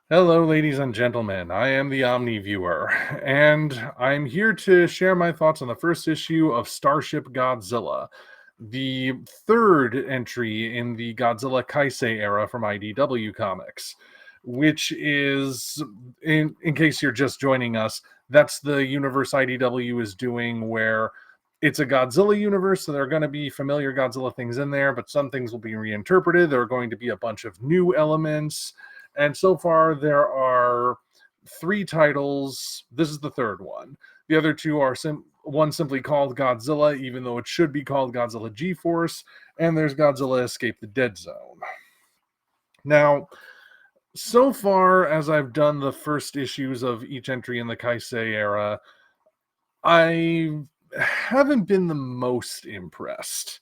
Hello, ladies and gentlemen. I am the Omni viewer, and I'm here to share my thoughts on the first issue of Starship Godzilla, the third entry in the Godzilla Kaisei era from IDW Comics, which is, in case you're just joining us, that's the universe IDW is doing where it's a Godzilla universe, so there are going to be familiar Godzilla things in there, but some things will be reinterpreted. There are going to be a bunch of new elements, and so far, there are three titles. This is the third one. The other two are one simply called Godzilla, even though it should be called Godzilla G-Force, and there's Godzilla Escape the Dead Zone. Now, so far as I've done the first issues of each entry in the Kaisei era, I haven't been the most impressed.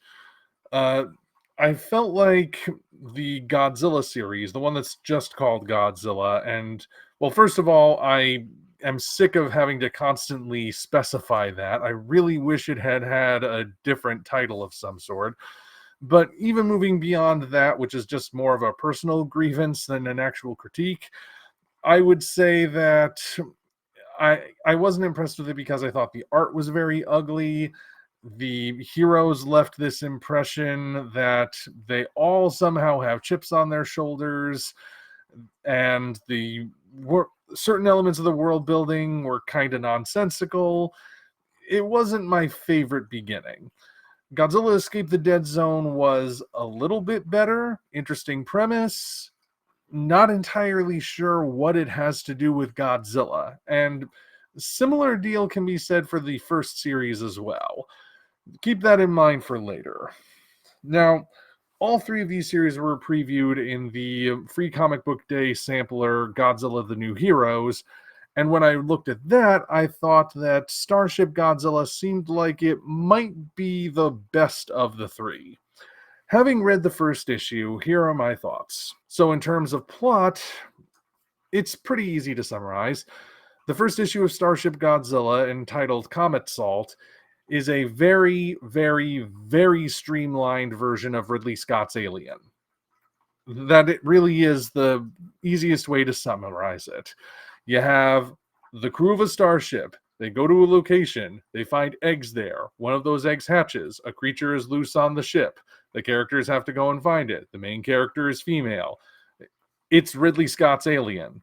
I felt like the Godzilla series, the one that's just called Godzilla, and well, first of all, I am sick of having to constantly specify that. I really wish it had had a different title of some sort. But even moving beyond that, which is just more of a personal grievance than an actual critique, I would say that I wasn't impressed with it because I thought the art was very ugly. The heroes left this impression that they all somehow have chips on their shoulders, and certain elements of the world building were kind of nonsensical. It wasn't my favorite beginning. Godzilla Escape the Dead Zone was a little bit better, interesting premise, not entirely sure what it has to do with Godzilla, and similar deal can be said for the first series as well. Keep that in mind for later. Now, all three of these series were previewed in the Free Comic Book Day sampler Godzilla the New Heroes, and when I looked at that, I thought that Starship Godzilla seemed like it might be the best of the three. Having read the first issue, here are my thoughts. So, in terms of plot, it's pretty easy to summarize. The first issue of Starship Godzilla, entitled Comet Salt, is a very, very, very streamlined version of Ridley Scott's Alien. That it really is the easiest way to summarize it. You have the crew of a starship. They go to a location. They find eggs there. One of those eggs hatches. A creature is loose on the ship. The characters have to go and find it. The main character is female. It's Ridley Scott's Alien.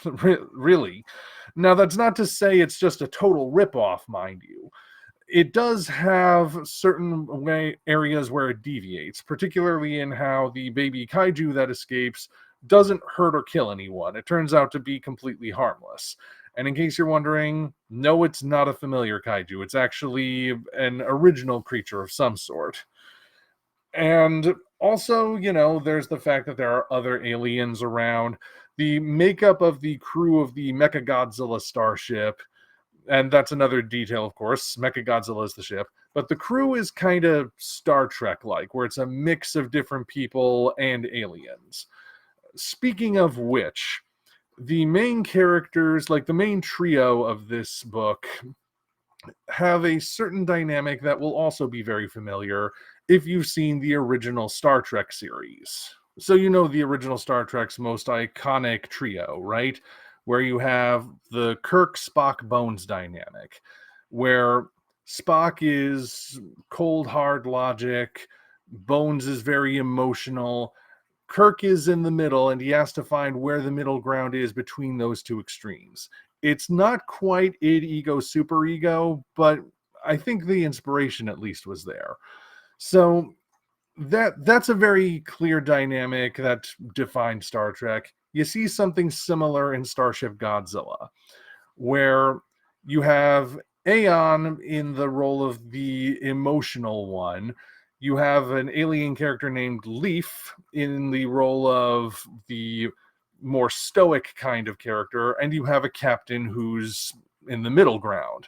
Really. Now, that's not to say it's just a total ripoff, mind you. It does have certain areas where it deviates, particularly in how the baby kaiju that escapes doesn't hurt or kill anyone. It turns out to be completely harmless. And in case you're wondering, no, it's not a familiar kaiju. It's actually an original creature of some sort. And also, there's the fact that there are other aliens around. The makeup of the crew of the mechagodzilla starship, and that's another detail, of course. Mechagodzilla is the ship, but the crew is kind of Star Trek-like, where it's a mix of different people and aliens. Speaking of which, the main characters, like the main trio of this book, have a certain dynamic that will also be very familiar if you've seen the original Star Trek series. So you know the original Star Trek's most iconic trio, right? Where you have the Kirk, Spock, Bones dynamic, where Spock is cold, hard logic, Bones is very emotional, Kirk is in the middle, and he has to find where the middle ground is between those two extremes. It's not quite id, ego, super ego, but I think the inspiration at least was there. So that's a very clear dynamic that defined Star Trek. You see something similar in Starship Godzilla, where you have Aeon in the role of the emotional one. You have an alien character named Leaf in the role of the more stoic kind of character, and you have a captain who's in the middle ground.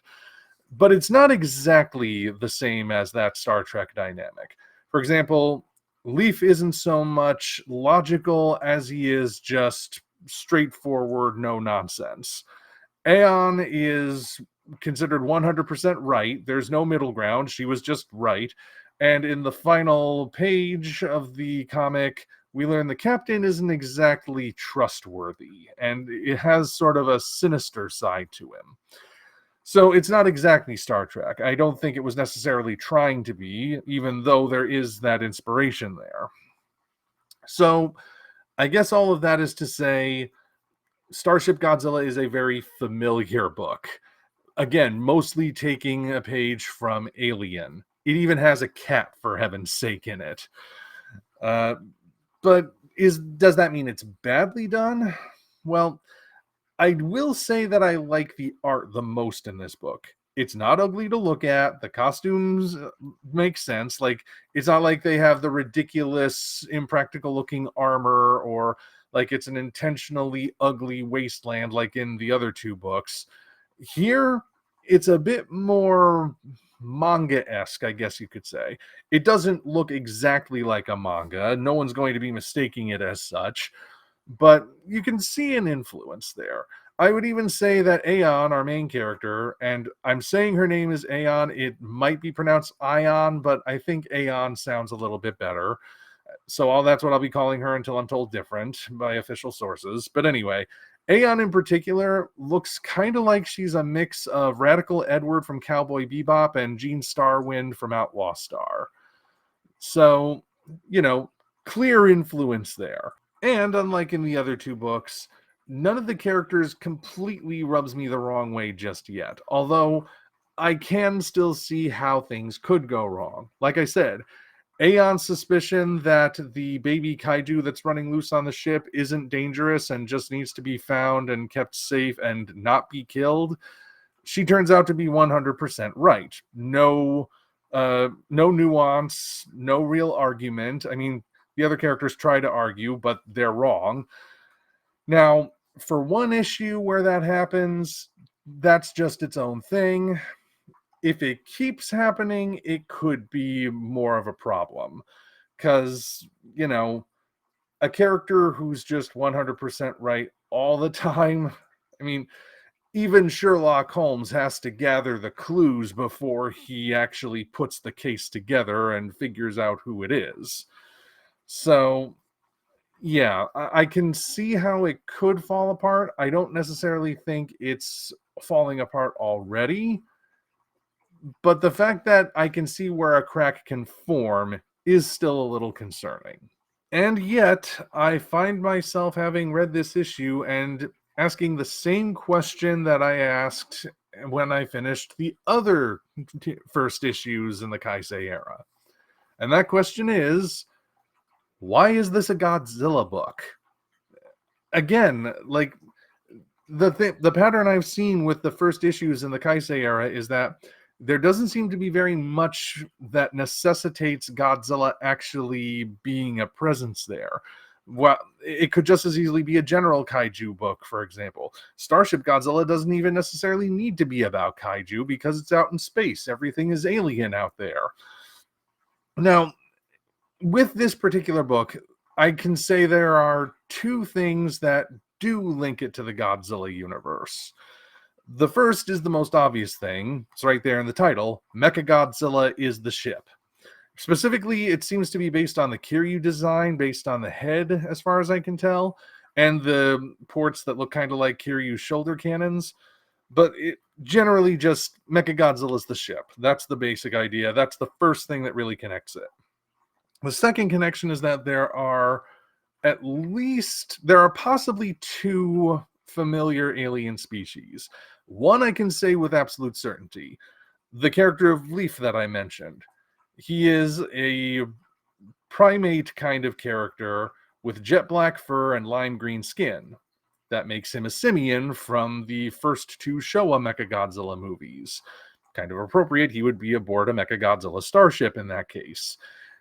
But it's not exactly the same as that Star Trek dynamic. For example, Leaf isn't so much logical as he is just straightforward, no nonsense. Aeon is considered 100% right. There's no middle ground. She was just right. And in the final page of the comic, we learn the captain isn't exactly trustworthy, and it has sort of a sinister side to him. So it's not exactly Star Trek. I don't think it was necessarily trying to be, even though there is that inspiration there. So I guess all of that is to say, Starship Godzilla is a very familiar book. Again, mostly taking a page from Alien. It even has a cat, for heaven's sake, in it. But does that mean it's badly done? Well, I will say that I like the art the most in this book. It's not ugly to look at. The costumes make sense. Like, it's not like they have the ridiculous, impractical looking armor, or like it's an intentionally ugly wasteland like in the other two books. Here, it's a bit more manga-esque, I guess you could say. It doesn't look exactly like a manga. No one's going to be mistaking it as such, but you can see an influence there. I would even say that Aeon, our main character, and I'm saying her name is Aeon, it might be pronounced Ion, but I think Aeon sounds a little bit better. So that's what I'll be calling her until I'm told different by official sources. But anyway, Aeon in particular looks kind of like she's a mix of Radical Edward from Cowboy Bebop and Gene Starwind from Outlaw Star. So, clear influence there. And unlike in the other two books, none of the characters completely rubs me the wrong way just yet. Although I can still see how things could go wrong. Like I said, Aeon's suspicion that the baby kaiju that's running loose on the ship isn't dangerous and just needs to be found and kept safe and not be killed, she turns out to be 100% right. No nuance, no real argument. I mean, the other characters try to argue, but they're wrong. Now, for one issue where that happens, that's just its own thing. If it keeps happening, it could be more of a problem. Because, a character who's just 100% right all the time, I mean, even Sherlock Holmes has to gather the clues before he actually puts the case together and figures out who it is. So, yeah, I can see how it could fall apart. I don't necessarily think it's falling apart already, but the fact that I can see where a crack can form is still a little concerning. And yet, I find myself having read this issue and asking the same question that I asked when I finished the other first issues in the Kaisei era. And that question is, why is this a Godzilla book? Again, like, the pattern I've seen with the first issues in the Kaisei era is that there doesn't seem to be very much that necessitates Godzilla actually being a presence there. Well, it could just as easily be a general kaiju book, for example. Starship Godzilla doesn't even necessarily need to be about kaiju because it's out in space. Everything is alien out there. Now, with this particular book, I can say there are two things that do link it to the Godzilla universe. The first is the most obvious thing. It's right there in the title. Mechagodzilla is the ship. Specifically, it seems to be based on the Kiryu design, based on the head, as far as I can tell, and the ports that look kind of like Kiryu's shoulder cannons. But it generally just Mechagodzilla is the ship. That's the basic idea. That's the first thing that really connects it. The second connection is that there are possibly two familiar alien species. One I can say with absolute certainty. The character of Leaf that I mentioned. He is a primate kind of character with jet black fur and lime green skin. That makes him a simian from the first two Showa Mechagodzilla movies. Kind of appropriate, he would be aboard a Mechagodzilla starship in that case.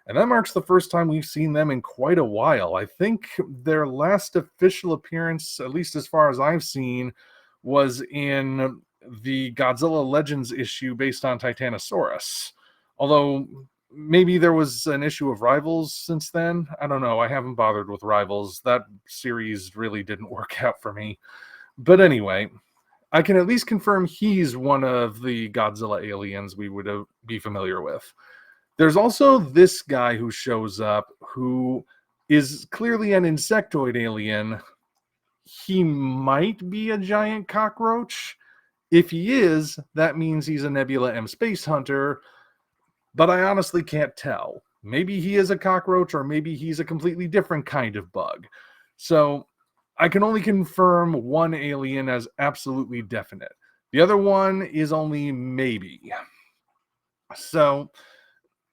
And that marks the first time we've seen them in quite a while. I think their last official appearance, at least as far as I've seen, was in the Godzilla Legends issue based on Titanosaurus. Although maybe there was an issue of Rivals since then. I don't know. I haven't bothered with Rivals. That series really didn't work out for me. But anyway, I can at least confirm he's one of the Godzilla aliens we would be familiar with. There's also this guy who shows up who is clearly an insectoid alien. He might be a giant cockroach. If he is, that means he's a Nebula M space hunter, but I honestly can't tell. Maybe he is a cockroach, or maybe he's a completely different kind of bug. So I can only confirm one alien as absolutely definite. The other one is only maybe. So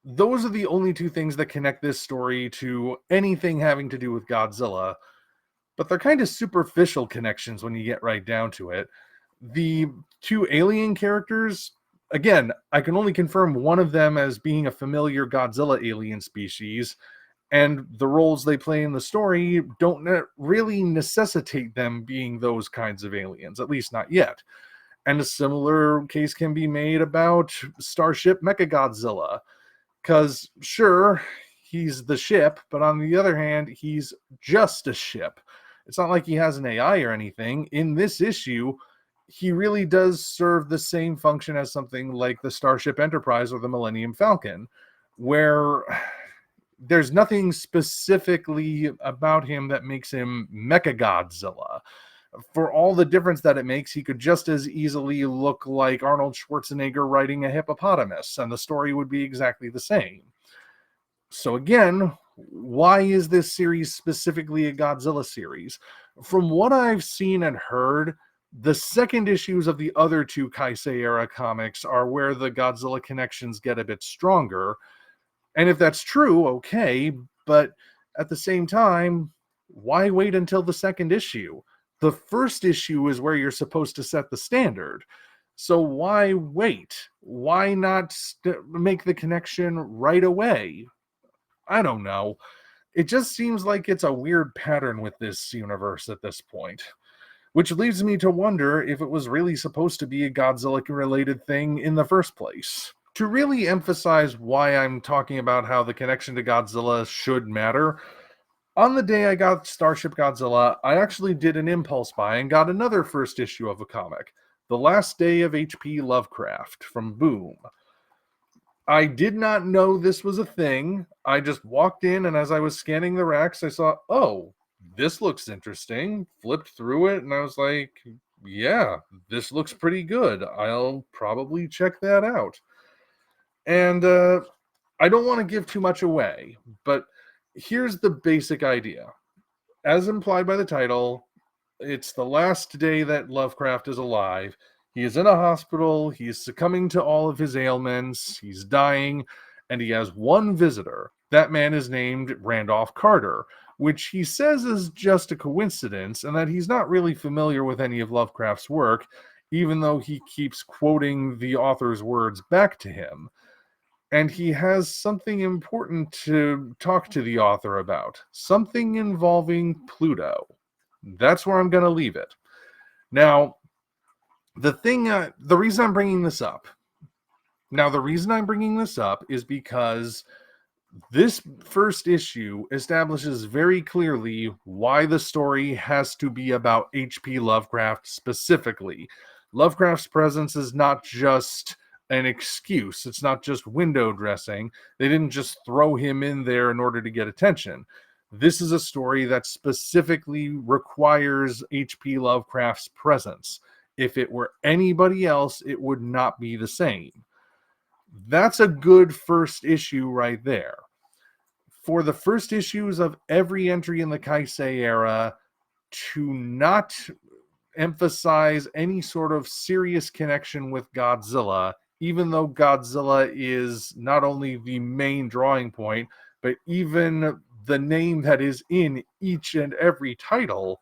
those are the only two things that connect this story to anything having to do with Godzilla, but they're kind of superficial connections when you get right down to it. The two alien characters, again, I can only confirm one of them as being a familiar Godzilla alien species, and the roles they play in the story don't really necessitate them being those kinds of aliens, at least not yet. And a similar case can be made about Starship Mechagodzilla, because sure, he's the ship, but on the other hand, he's just a ship. It's not like he has an AI or anything. In this issue, he really does serve the same function as something like the Starship Enterprise or the Millennium Falcon, where there's nothing specifically about him that makes him Mechagodzilla. For all the difference that it makes, he could just as easily look like Arnold Schwarzenegger riding a hippopotamus, and the story would be exactly the same. So again, why is this series specifically a Godzilla series? From what I've seen and heard, the second issues of the other two Kaisei era comics are where the Godzilla connections get a bit stronger. And if that's true, okay, but at the same time, why wait until the second issue? The first issue is where you're supposed to set the standard. So why wait? Why not make the connection right away? I don't know. It just seems like it's a weird pattern with this universe at this point. Which leads me to wonder if it was really supposed to be a Godzilla-related thing in the first place. To really emphasize why I'm talking about how the connection to Godzilla should matter, on the day I got Starship Godzilla, I actually did an impulse buy and got another first issue of a comic, The Last Day of H.P. Lovecraft from Boom. I did not know this was a thing. I just walked in, and as I was scanning the racks, I saw, oh, this looks interesting. Flipped through it, and I was like, yeah, this looks pretty good. I'll probably check that out. And I don't want to give too much away, but here's the basic idea. As implied by the title, it's the last day that Lovecraft is alive. He is in a hospital. He is succumbing to all of his ailments. He's dying, and he has one visitor. That man is named Randolph Carter, which he says is just a coincidence, and that he's not really familiar with any of Lovecraft's work, even though he keeps quoting the author's words back to him. And he has something important to talk to the author about, something involving Pluto. That's where I'm going to leave it. Now, the reason I'm bringing this up is because this first issue establishes very clearly why the story has to be about H.P. Lovecraft specifically. Lovecraft's presence is not just an excuse. It's not just window dressing. They didn't just throw him in there in order to get attention. This is a story that specifically requires H.P. Lovecraft's presence. If it were anybody else, it would not be the same. That's a good first issue right there. For the first issues of every entry in the Kaisei era to not emphasize any sort of serious connection with Godzilla, even though Godzilla is not only the main drawing point, but even the name that is in each and every title,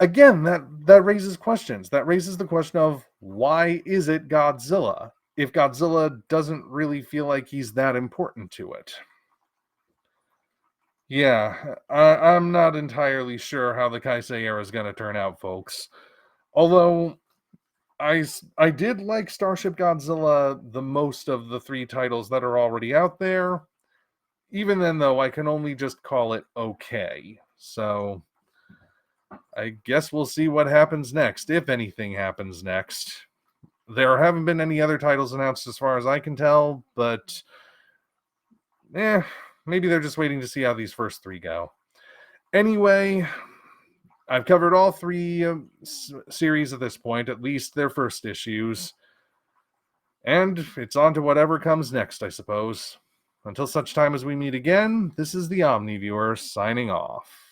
again, that raises questions. That raises the question of, why is it Godzilla if Godzilla doesn't really feel like he's that important to it? Yeah, I'm not entirely sure how the Kaisei era is going to turn out, folks. Although I did like Starship Godzilla the most of the three titles that are already out there. Even then, though, I can only just call it okay. So I guess we'll see what happens next, if anything happens next. There haven't been any other titles announced as far as I can tell, but Maybe they're just waiting to see how these first 3 go. Anyway, I've covered all 3 series at this point, at least their first issues. And it's on to whatever comes next, I suppose. Until such time as we meet again, this is the Omni Viewer signing off.